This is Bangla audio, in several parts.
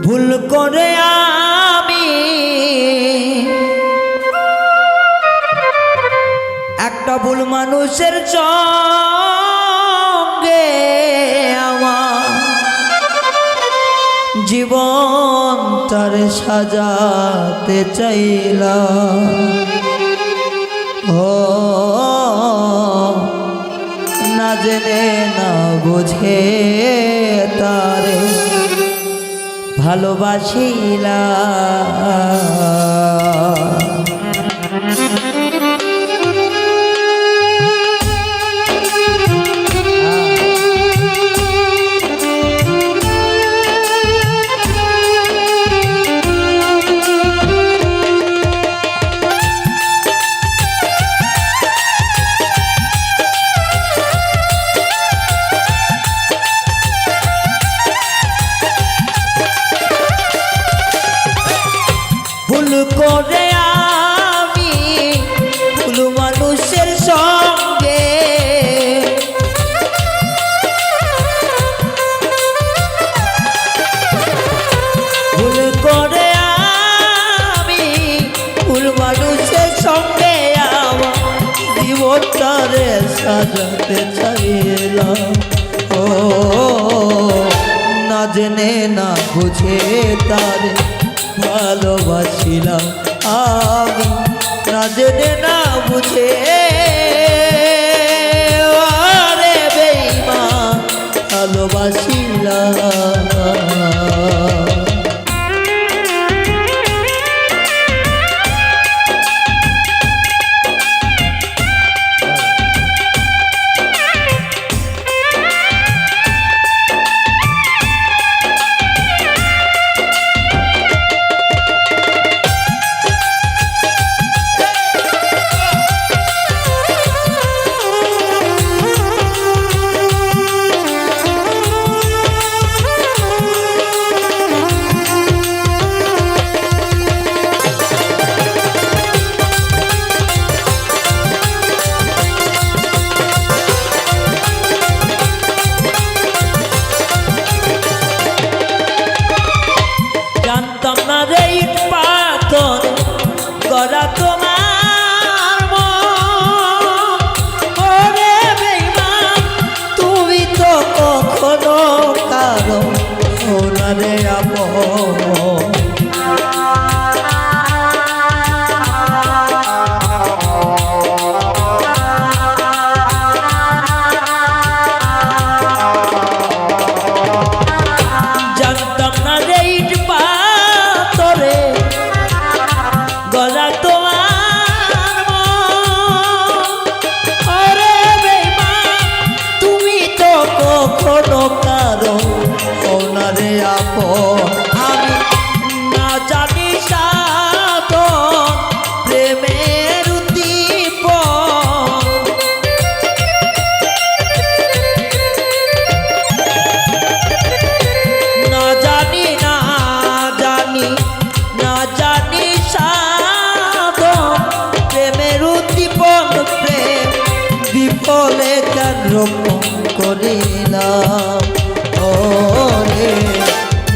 ভুল করে আমি একটা ভুল মানুষের সঙ্গে আমার জীবনটারে সাজাতে চাইলাম। ও না জেনে না বুঝে তারে ভালোবাসিলাম। ভুল করে আমি ভুল মানুষের সঙ্গে ভুল করে আমি ভুল মানুষের সঙ্গে আমার জীবনটারে সাজাতে চাইলাম। ও না জেনে না বুঝে তারে ভালোবাসিলাম আমি, না জেনে না বুঝে আরে বেঈমান ভালোবাসিলাম। গড়া তোমার মন, ওরে বেঈমান তুমি তো কখনো কারো ওনারে আপন। জানতাম না রে ইট পাথরে গলা তোমার আরে বেঈমান তুমি তো কখনো কারো ওনারে আপন। আমি না জানি সাধন প্রেমের উদ্দীপন, না জানি প্রেমের উদ্দীপন প্রেম বিফলে কেন রোপণ করিলাম। ও রে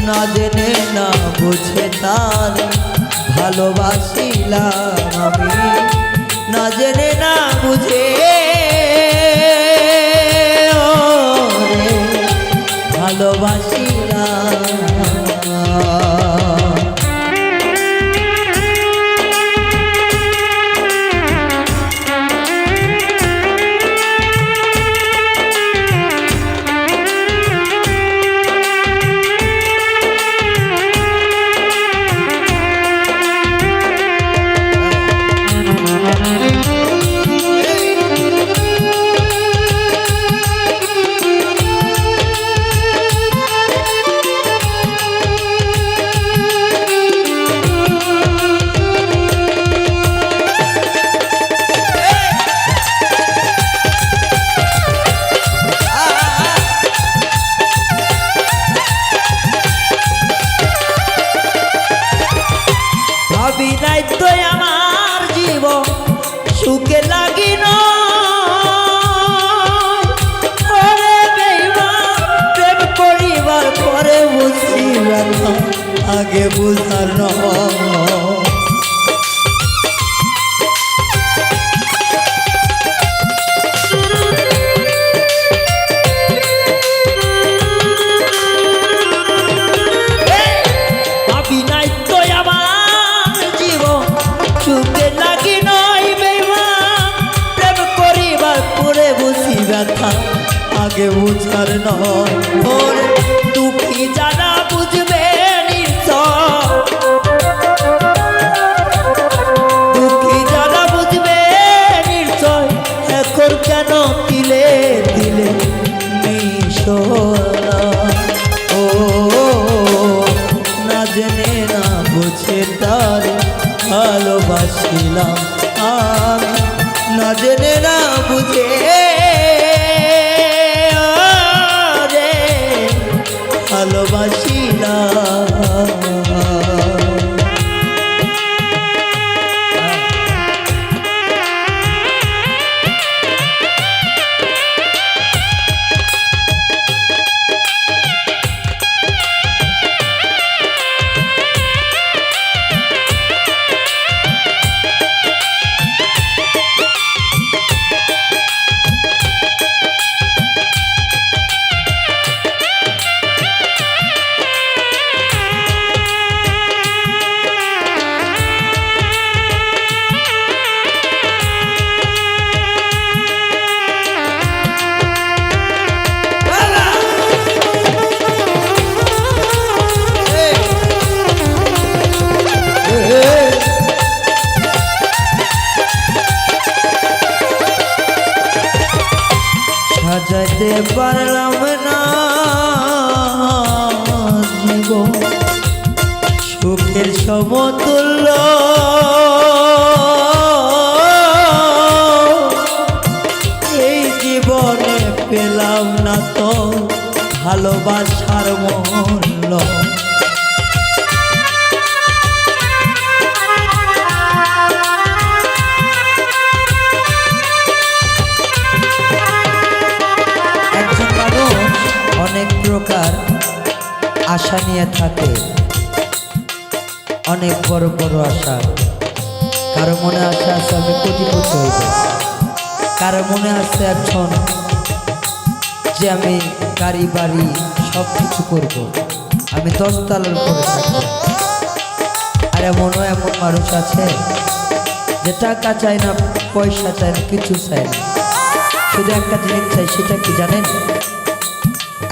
না জেনে না বুঝে তার ভালোবাসিলাম আমি, না জেনে না বুঝে ও রে ভালোবাসিলাম। বিনাই তো আমার জীবন সুখে লাগিল, প্রেম করিবার পরে বুঝি আগে বুঝার নয়। আগে বুঝার নয় ওরে দুঃখী যারা বুঝবে দুঃখী যারা বুঝবে নিশ্চয় এখন কেন দিলে দিলে মিশোনা ও না জেনে না বুঝে তার ভালোবাসিলাম আমি না জেনে না বুঝে ভালোবাসিলাম। সাজাতে পারলাম না জীবন সুখের সমতুল্য এই জীবনে পেলাম না তো ভালোবাসার মূল্য। অনেক প্রকার আশা নিয়ে থাকে, অনেক বড় বড় আশা। কারো মনে আশা আছে আমি কোটিপতি হইব, কারো মনে আছে এখন যে আমি গাড়ি বাড়ি সব কিছু করব, আমি 10 তলার উপরে থাকবো। আর এমনও এমন মানুষ আছে যে টাকা চায় না, পয়সা চায় না, কিছু চায় না, শুধু একটা জিনিস চাই। সেটা কি জানেন?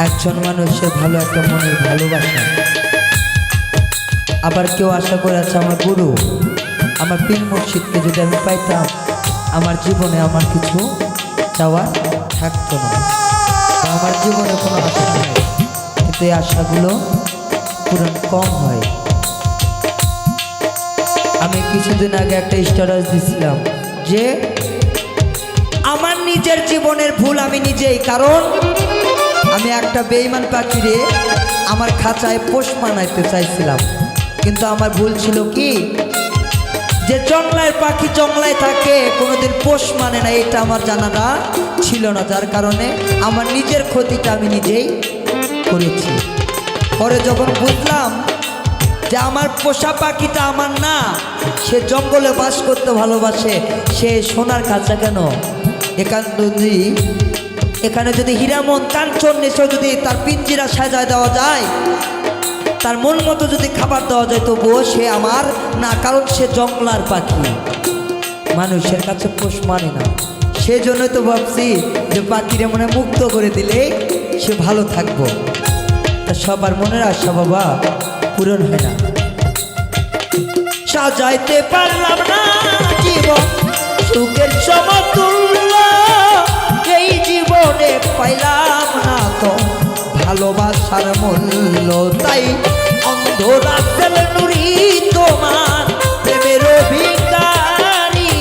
একজন মানুষের ভালো একটা মনের ভালোবাসা। আবার কেউ আশা করে আছে আমার গুরু, আমার পীর মুর্শিদকে যদি আমি পাইতাম আমার জীবনে আমার কিছু চাওয়া থাকতো না, আমার জীবনে কোনো আশা নেই। কিন্তু এই আশাগুলো পূরণ কম হয়। আমি কিছুদিন আগে একটা স্ট্যাটাস দিছিলাম যে আমার নিজের জীবনের ভুল আমি নিজেই, কারণ আমি একটা বেঈমান পাখিরে আমার খাঁচায় পোষ মানাইতে চাইছিলাম। কিন্তু আমার ভুল ছিল কি, যে জংলায় পাখি জংলায় থাকে কোনোদিন পোষ মানে না, এটা আমার জানাটা ছিল না, যার কারণে আমার নিজের ক্ষতিটা আমি নিজেই করেছি। পরে যখন বুঝলাম যে আমার পোষা পাখিটা আমার না, সে জঙ্গলে বাস করতে ভালোবাসে, সে সোনার খাঁচা কেন এখানে যদি হীরামন কাঞ্চন নেশো যদি তার পিঞ্জিরা সাজায় দেওয়া যায়, তার মন মতো যদি খাবার দেওয়া যায়, তবুও সে আমার না, কারণ সে জঙ্গলার পাখি, মানুষের কাছে পোষ মানে না। সেজন্যই তো ভাবছি যে পাখিরে মনে মুক্ত করে দিলে সে ভালো থাকবো। তা সবার মনের আশা বাবা পূরণ হয় না। সাজাইতে পারলাম না জীবন সুখের সমতুল্য, এই জীবনে পাইলাম না তো ভালোবাসার মূল্য। তাই অন্ধ রাসেল নুরি তোমার প্রেমের ভিখারি,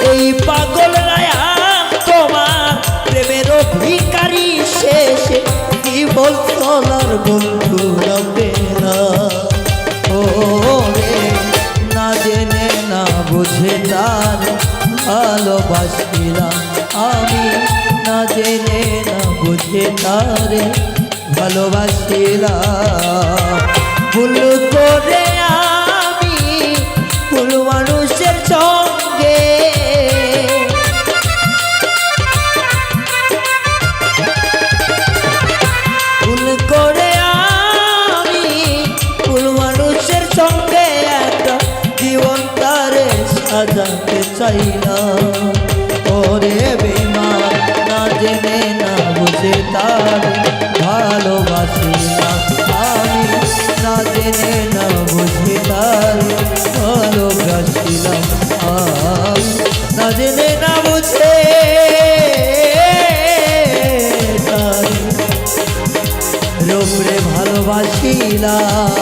এই পাগল রায়ান তোমার প্রেমের ভিখারি, শেষে জীবন চলার বন্ধু রবে না। ও রে না জেনে না বুঝে তার ভালোবাসিলাম আমি, না জেনে তারে ভালোবাসিলাম। ভুল করে আমি ভুল মানুষের সঙ্গে ভুল করে আমি ভুল মানুষের সঙ্গে একটা জীবন তারে সাজাতে চাইলাম। ওরে বেমান না জেনে না বুঝে তারে ভালোবাসিলাম আমি, না জেনে না বুঝে তারে ভালোবাসিলাম আমি, না জেনে না বুঝে তারে রূপরে ভালোবাসিলাম।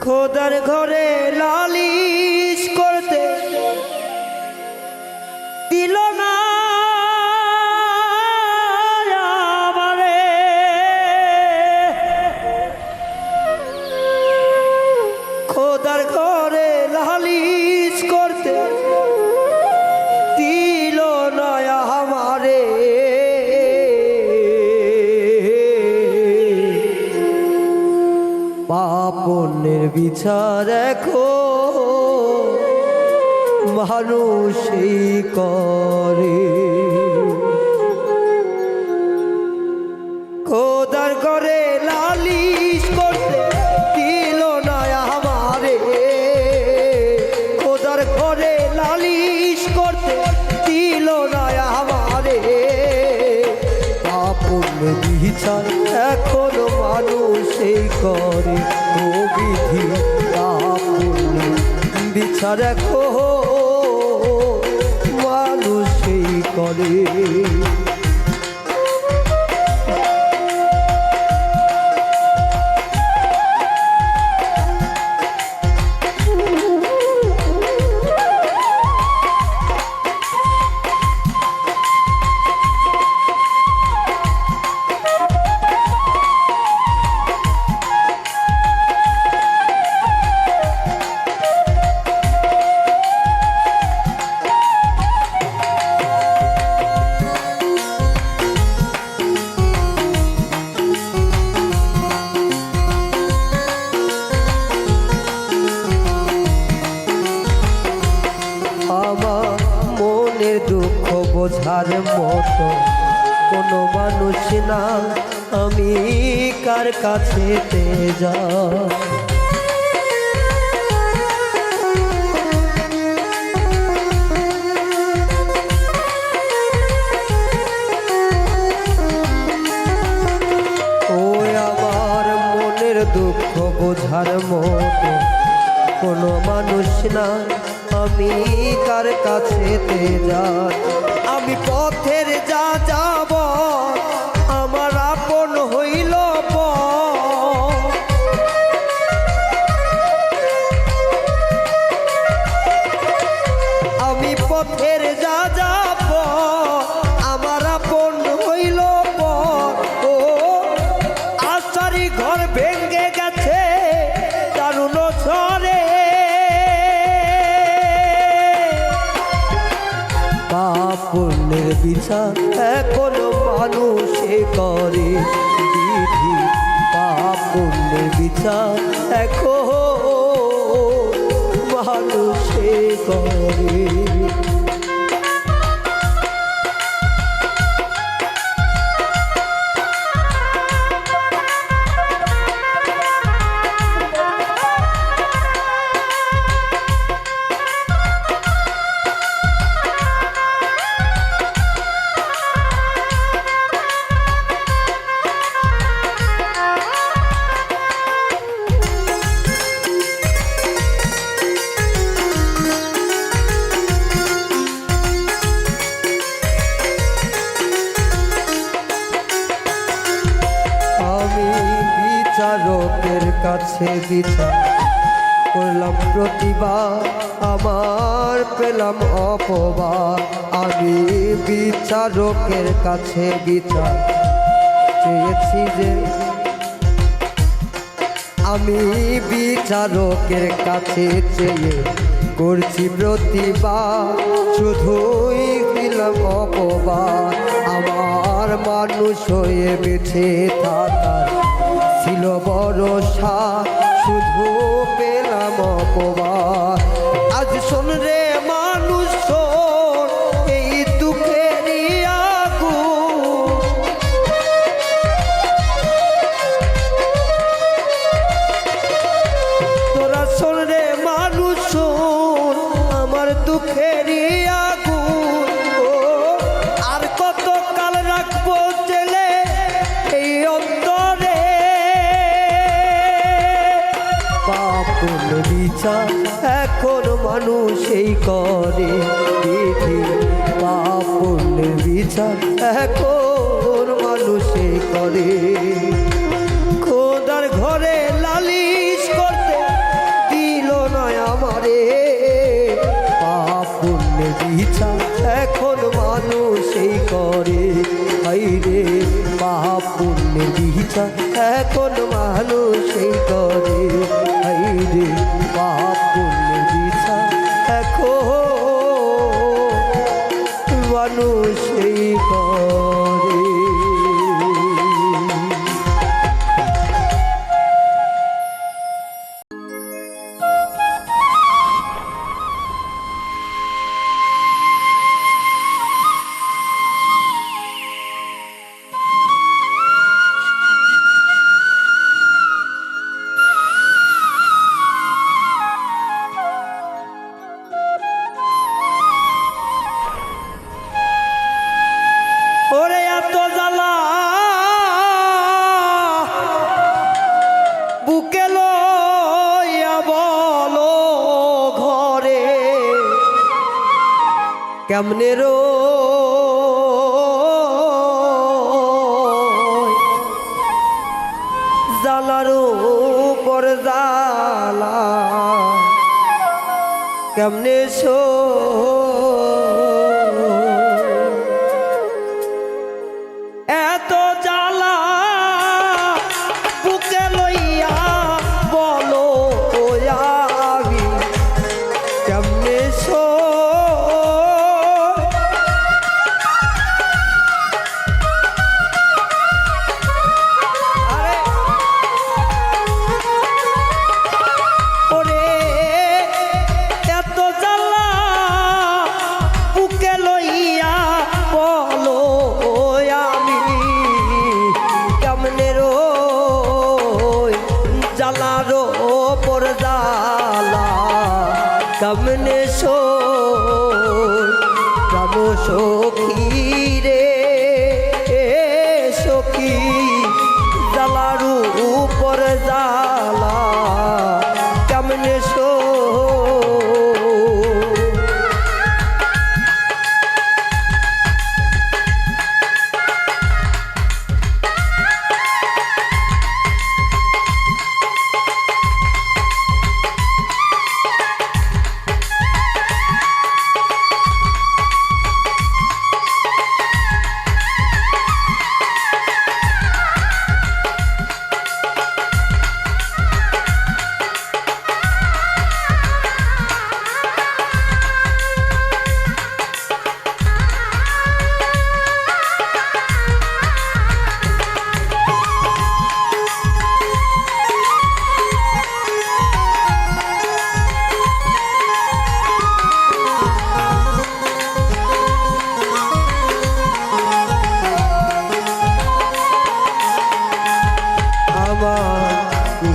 খোদার ঘরে লালিশ করতে দিল না আমারে, খোদার ঘরে লালিশ করতে দিল না আমারে। পাপনের বিচার এখন মানুষই করে, খোদার ঘরে লালিশ করতে দিল না আমারে, খোদার ঘরে লালিশ করতে দিল না আমারে। পাপনের বিচার এখন মানুষই করে, ও বিধি পাপনের বিচার এখন মানুষই করে। দুঃখ বোঝার মতো কোনো মানুষ না, আমি কার কাছে যা ও আমার মনের দুঃখ বোঝার মতো কোনো মানুষ না, আমি কার কাছে যাই। আমি পথের যা যাব আমার আপন হইল, আমি পথের যা যাব আমার আপন হইল। ও আশারি ঘর ভেঙ্গে গেছে দারুণ ঝড়ে, পাপনের বিচার এখন মানুষে করে, বিধি পাপনের বিচার এখন মানুষে করে। বিচারকের কাছে বিচার করলাম প্রতিবার, আমার পেলাম অপবাদ। আমি বিচারকের কাছে বিচার চেয়েছি যে, আমি বিচারকের কাছে চেয়ে করছি প্রতিবাদ শুধুই দিলাম অপবাদ আমার মানুষ হয়ে বেঁচে থাকার ছিল ভরসা শুধু পেলাম অপবাদ আজ শোন রে মানুষ শোন এই দুঃখেরই আগুন তোরা শোন রে মানুষ শোন আমার দুঃখেরই আগুন ও আর কত কাল রাখবো জেলে এই অন্তরে পাপন বিচার এখন মানুষই করে বিধি পাপন বিচার এখন মানুষই করে খোদার ঘরে লালিশ করতে দিল না আমারে পাপন বিচার এখন মানুষই করে হাইরে পাপন বিচার এখন মানুষই করে হাইরে পাপন বিচার এখন মানুষই করে ওরে এত জ্বালা বুকে লইয়া বলো ঘরে কেমনে রো জ্বালারো পর জ্বালা কেমনে সো এত জ্বালা বুকে লইয়া বলো আমি কেমনে সো ওরে এত জ্বালা বুকে লইয়া বলো আমি কেমনে রই জ্বালারো পর জ্বালা কেমনে সো প্রাণ সখী রে সখী জ্বালারু পর জ্বালা কেমনে সো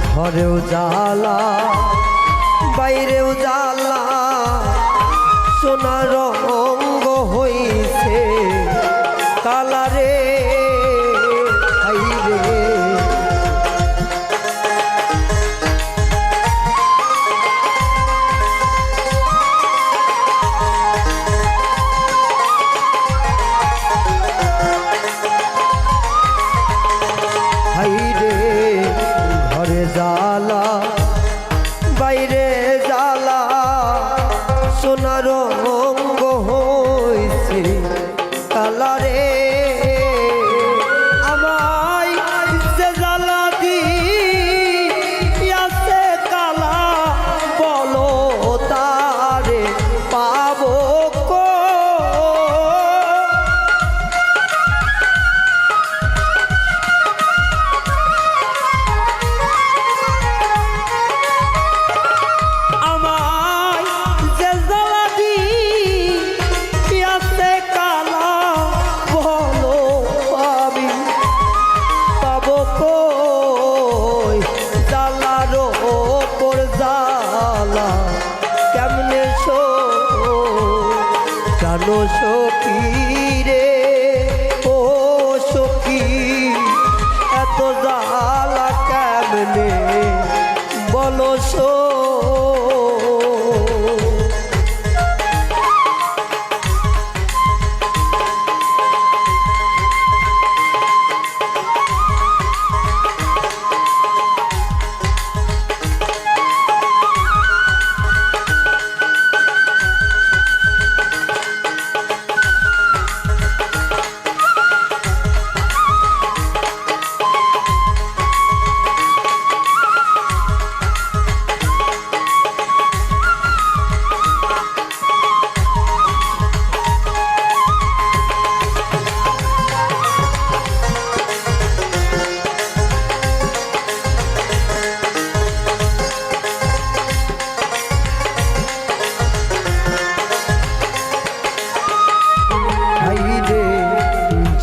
ঘরেও জ্বালা বাইরেও জ্বালা সোনা রঙ্গ হইছে কালারে হাইরে হাইরে ঘরে জ্বালা বাইরে জ্বালা সোনার রঙ্গ হইছে কালারে আমায় যে জ্বালা দিয়াছে কালা বলো তার জ্বালা কেমনে জানো সখী রে ও সখী এত জ্বালা কেমনে বলো সো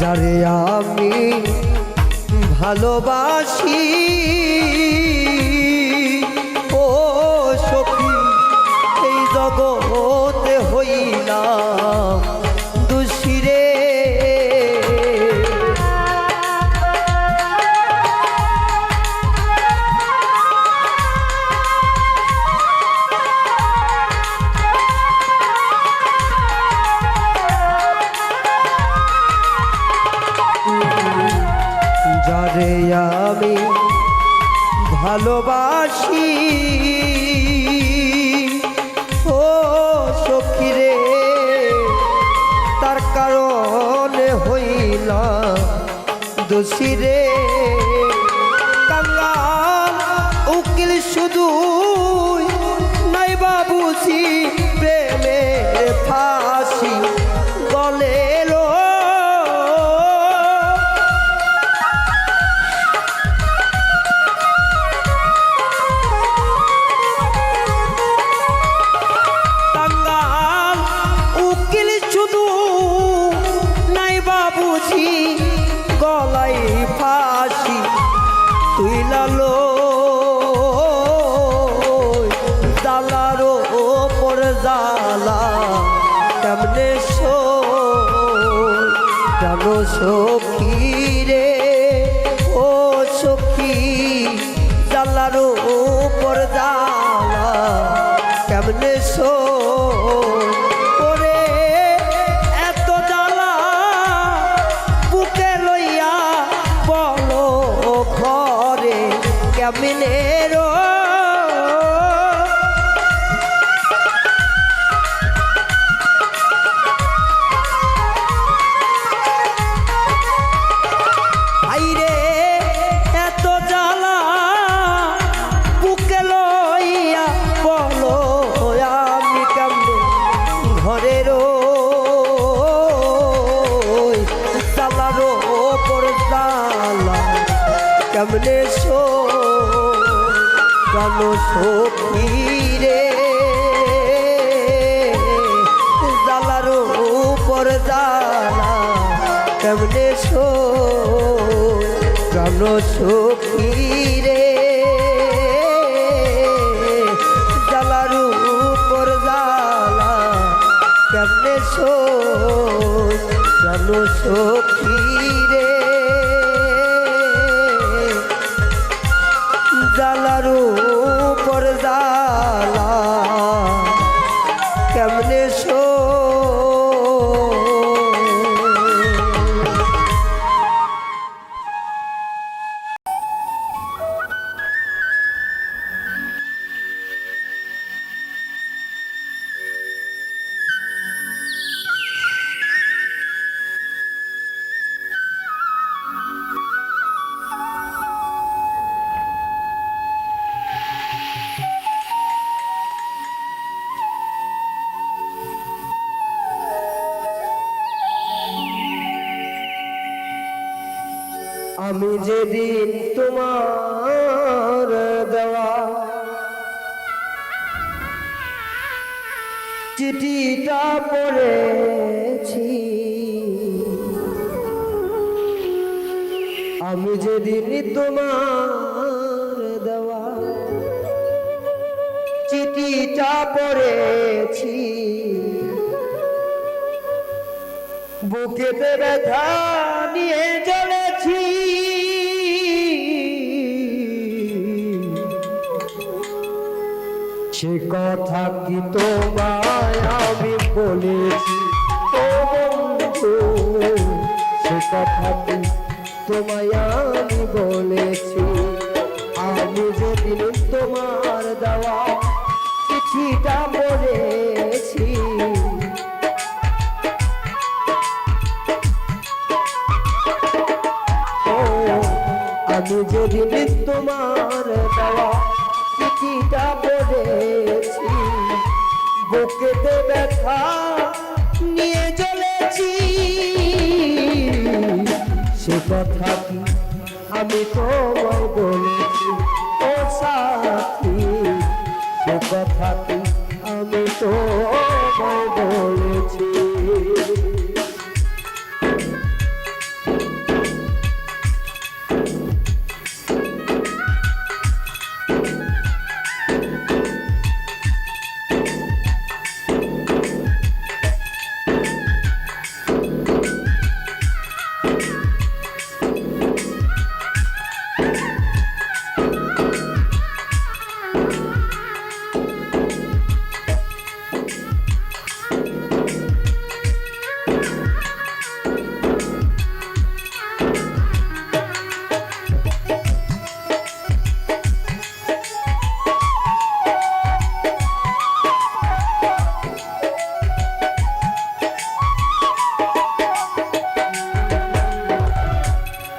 যারে আমি ভালোবাসি ও সখী এই জগতে হইলাম দোষী রে যারে আমি ভালোবাসি ও সখী রে তার কারণে হইলাম দোষী রে কাঙ্গাল উকিল শুধু নাই বাবুজি প্রেমের ফাঁসি গলে গলাই ফাঁসি তুই লালো জালারো ওপর জালা কেমনে জানো সখী রে ও সখী জালারো ওপর জালা কেমনে ওরে এত জালা বুকে লইয়া বলো ঘরে কেমনে আইরে এত জালা বুকে লইয়া বলো আমি কেমনে ঘরের জালারো ওপর জালা কেমনে জানো সখী রে জালারো উপর জালা কেমনে জানো সখী রে জালারো উপর জালা কেমনে জানো সখী রে জালারো উপর জালা কেমনে আমি যেদিন তোমার দেওয়া চিঠিটা পড়েছি, আমি যেদিন তোমার দেওয়া চিঠি চিঠিটা পড়েছি, বুকেতে ব্যথা নিয়ে চলেছি। সে কথা কি তোমায় আমি বলেছি ও বন্ধু, সে কথা কি তোমায় আমি বলেছি। আমি যেদিন তোমার দেওয়া চিঠিটা পড়েছি, আমি যেদিন তোমার দেওয়া চিঠিটা পড়েছি, বুকেতে ব্যথা নিয়ে চলেছি। সে কথা কি আমি তোমায় বলেছি ও সাথী, সে কথা কি আমি তোমায় বলেছি।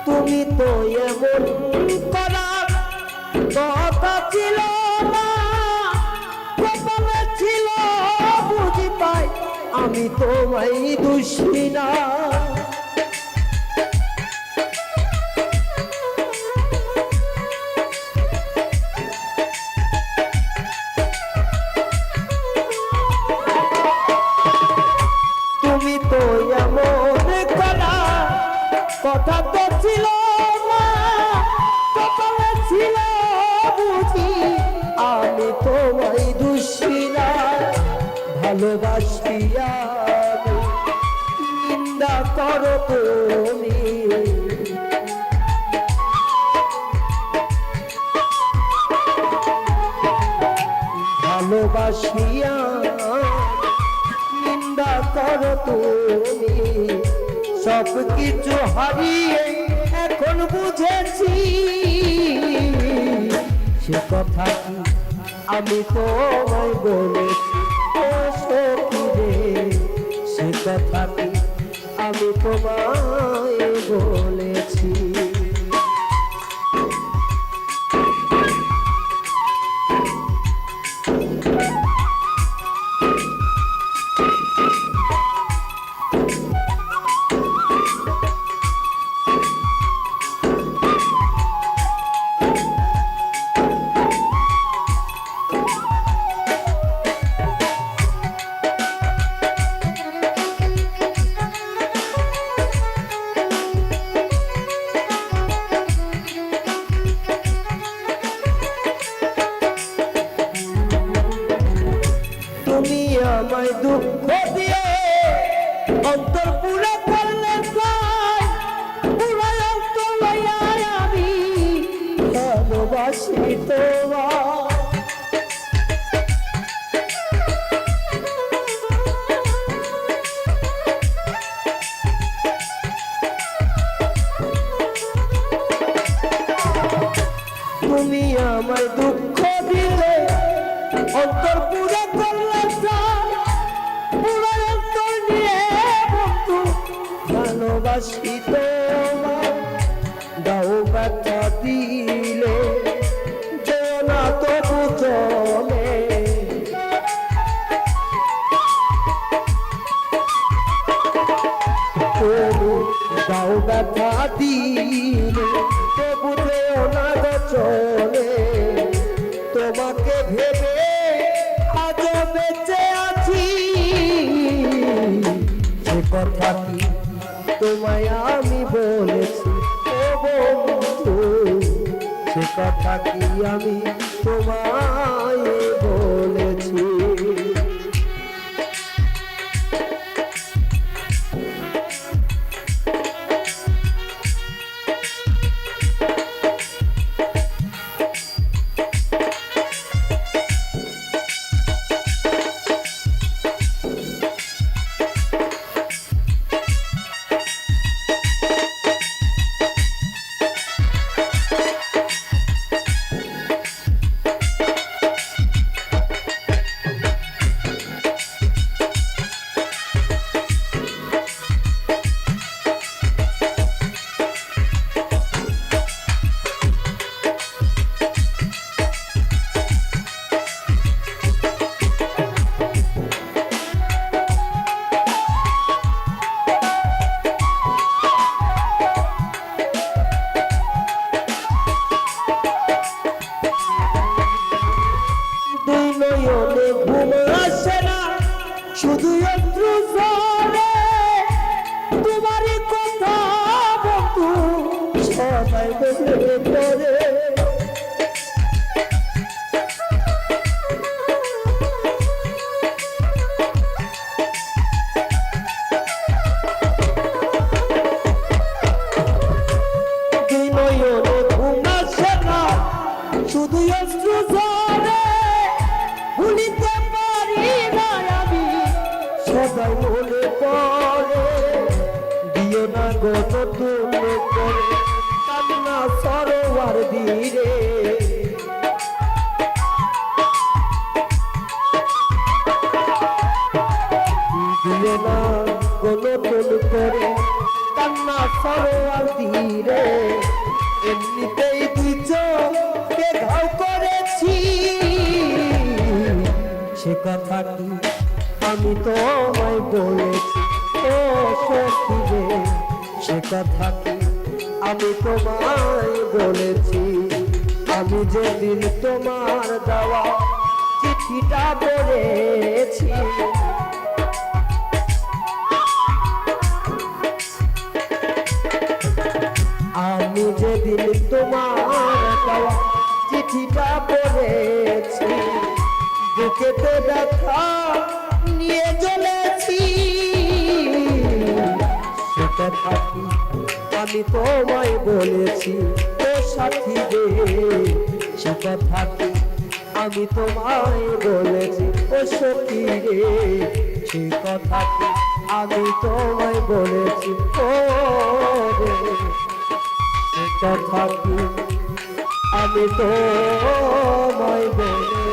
তুমি তো এমন করার কথা ছিল না, কপালে ছিল বুঝি তাই আমি তোমায় দোষী না। তুমি তো এমন করার কথা তো ছিল না, কপালে ছিল বুঝি আমি তোমায় দোষী না। ভালোবাসিয়া নিন্দা করো তুমি, ভালোবাসিয়া নিন্দা করো তুমি। সব কিছু হারিয়ে এখন বুঝেছি, সে কথা কি আমি তোমায় বলেছি ও সখী রে, সে কথা কি আমি তোমায় বলেছি। তুমি আমায় দুঃখ দিয়ে অন্তর পুরো করলে পুরো অন্তর লইয়া আমি ভালোবাসি তোমায়। তুমি আমায় দুঃখ দিলে অন্তর পুরো করলে পুরো অন্তর নিয়ে বন্ধু ভালোবাসি তোমায়। দাও ব্যথা দিলে যেও না তবু চলে, দাও ব্যথা দিলে তবু যেও না চলে। তোমাকে ভেবে আজ বেঁচে আছি, সে কথা কি তোমায় আমি বলেছি ও বন্ধু, সে কথা কি আমি তোমায় বলেছি। নয়নে ঘুম আসে না, শুধু একটু জলে তোমারই কথা বন্ধু সবাই বলে পড়ে। নয়নে ঘুম আসে না, শুধু একটু জলে ভুলিতে পারি না আমি, সবাই মনে পড়ে। দিও না গো নতুন করে কান্না সরোয়ার ধীরে, দিও না গো নতুন করে কান্না সরোয়ার ধীরে। এমনিতেই দুই চোখে ঘাও করেছি, সে কথা কি আমি তোমায় বলেছি। ও সখী রে, সে কথা কি আমি তোমায় বলেছি। আমি যেদিন তোমার দেওয়া চিঠিটা পড়েছি, আমি যেদিন তোমার দেওয়া চিঠিটা পড়েছি, বুকেতে ব্যথা নিয়ে চলেছি। সে কথা কি আমি তোমায় বলেছি। ও সাথী রে, সে কথা কি আমি তোমায় বলেছি। ও সখী রে, সে কথা কি আমি তোমায় বলেছি। ও রে, সে কথা কি আমি তোমায় বলেছি।